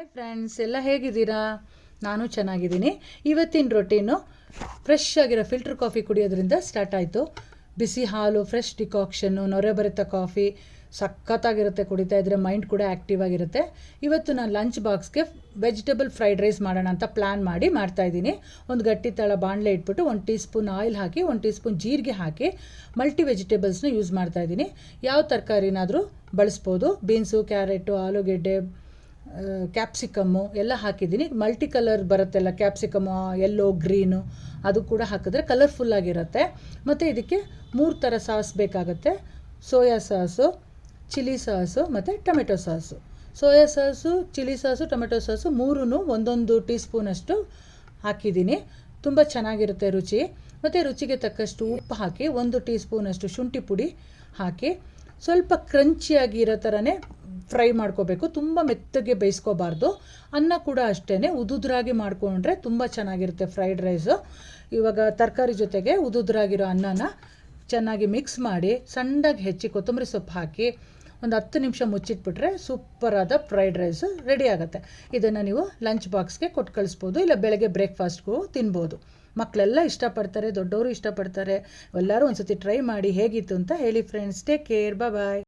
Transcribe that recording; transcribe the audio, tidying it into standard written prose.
Hi friends, ಎಲ್ಲ ಹೇಗಿದ್ದೀರಾ? ನಾನು ಚೆನ್ನಾಗಿದ್ದೀನಿ. ಇವತ್ತಿನ ರೊಟೀನು ಫ್ರೆಶ್ ಆಗಿರೋ ಫಿಲ್ಟರ್ ಕಾಫಿ ಕುಡಿಯೋದ್ರಿಂದ ಸ್ಟಾರ್ಟ್ ಆಯಿತು. ಬಿಸಿ ಹಾಲು, ಫ್ರೆಶ್ ಡಿಕಾಕ್ಷನ್ನು, ನೊರೆ ಬರಿತ ಕಾಫಿ ಸಖತ್ತಾಗಿರುತ್ತೆ. ಕುಡಿತಾ ಇದ್ದರೆ ಮೈಂಡ್ ಕೂಡ ಆ್ಯಕ್ಟಿವ್ ಆಗಿರುತ್ತೆ. ಇವತ್ತು ನಾನು ಲಂಚ್ ಬಾಕ್ಸ್ಗೆ ವೆಜಿಟೇಬಲ್ ಫ್ರೈಡ್ ರೈಸ್ ಮಾಡೋಣ ಅಂತ ಪ್ಲ್ಯಾನ್ ಮಾಡಿ ಮಾಡ್ತಾಯಿದ್ದೀನಿ. ಒಂದು ಗಟ್ಟಿ ತಳ ಬಾಣಲೆ ಇಟ್ಬಿಟ್ಟು 1 ಟೀ ಸ್ಪೂನ್ ಆಯಿಲ್ ಹಾಕಿ 1 ಟೀ ಸ್ಪೂನ್ ಜೀರಿಗೆ ಹಾಕಿ ಮಲ್ಟಿ ವೆಜಿಟೇಬಲ್ಸ್ನ ಯೂಸ್ ಮಾಡ್ತಾಯಿದ್ದೀನಿ. ಯಾವ ತರಕಾರಿನಾದರೂ ಬಳಸ್ಬೋದು. ಬೀನ್ಸು, ಕ್ಯಾರೆಟು, ಆಲೂಗೆಡ್ಡೆ, ಕ್ಯಾಪ್ಸಿಕಮ್ಮು ಎಲ್ಲ ಹಾಕಿದ್ದೀನಿ. ಮಲ್ಟಿ ಕಲರ್ ಬರುತ್ತೆಲ್ಲ, ಕ್ಯಾಪ್ಸಿಕಮ್ಮು ಯೆಲ್ಲೋ, ಗ್ರೀನು, ಅದು ಕೂಡ ಹಾಕಿದ್ರೆ ಕಲರ್ಫುಲ್ಲಾಗಿರುತ್ತೆ. ಮತ್ತು ಇದಕ್ಕೆ 3 ಥರ ಸಾಸ್ ಬೇಕಾಗುತ್ತೆ. ಸೋಯಾ ಸಾಸು, ಚಿಲ್ಲಿ ಸಾಸು ಮತ್ತು tomato sauce. Soya sauce, chilli sauce, tomato sauce ಮೂರೂ 1 ಟೀ ಸ್ಪೂನಷ್ಟು ಹಾಕಿದ್ದೀನಿ. ತುಂಬ ಚೆನ್ನಾಗಿರುತ್ತೆ ರುಚಿ. ಮತ್ತು ರುಚಿಗೆ ತಕ್ಕಷ್ಟು ಉಪ್ಪು ಹಾಕಿ 1 ಟೀ ಸ್ಪೂನಷ್ಟು ಶುಂಠಿ ಪುಡಿ ಹಾಕಿ ಸ್ವಲ್ಪ ಕ್ರಂಚಿಯಾಗಿರೋ ಥರನೇ ಫ್ರೈ ಮಾಡ್ಕೋಬೇಕು. ತುಂಬ ಮೆತ್ತಗೆ ಬೇಯಿಸ್ಕೋಬಾರ್ದು. ಅನ್ನ ಕೂಡ ಅಷ್ಟೇ ಉದುದ್ರಾಗಿ ಮಾಡಿಕೊಂಡ್ರೆ ತುಂಬ ಚೆನ್ನಾಗಿರುತ್ತೆ ಫ್ರೈಡ್ ರೈಸು. ಇವಾಗ ತರಕಾರಿ ಜೊತೆಗೆ ಉದುದ್ರಾಗಿರೋ ಅನ್ನನ ಚೆನ್ನಾಗಿ ಮಿಕ್ಸ್ ಮಾಡಿ ಸಣ್ಣದಾಗಿ ಹೆಚ್ಚಿ ಕೊತ್ತಂಬರಿ ಸೊಪ್ಪು ಹಾಕಿ ಒಂದು 10 ನಿಮಿಷ ಮುಚ್ಚಿಟ್ಬಿಟ್ರೆ ಸೂಪರಾದ ಫ್ರೈಡ್ ರೈಸು ರೆಡಿ ಆಗುತ್ತೆ. ಇದನ್ನು ನೀವು ಲಂಚ್ ಬಾಕ್ಸ್ಗೆ ಕೊಟ್ಟು ಕಳಿಸ್ಬೋದು, ಇಲ್ಲ ಬೆಳಗ್ಗೆ ಬ್ರೇಕ್ಫಾಸ್ಟ್ಗೂ ತಿನ್ಬೋದು. ಮಕ್ಕಳೆಲ್ಲ ಇಷ್ಟಪಡ್ತಾರೆ, ದೊಡ್ಡವರು ಇಷ್ಟಪಡ್ತಾರೆ. ಎಲ್ಲರೂ ಒಂದು ಸತಿ ಟ್ರೈ ಮಾಡಿ ಹೇಗಿತ್ತು ಅಂತ ಹೇಳಿ ಫ್ರೆಂಡ್ಸ್. ಟೇಕ್ ಕೇರ್, ಬಾಯ್.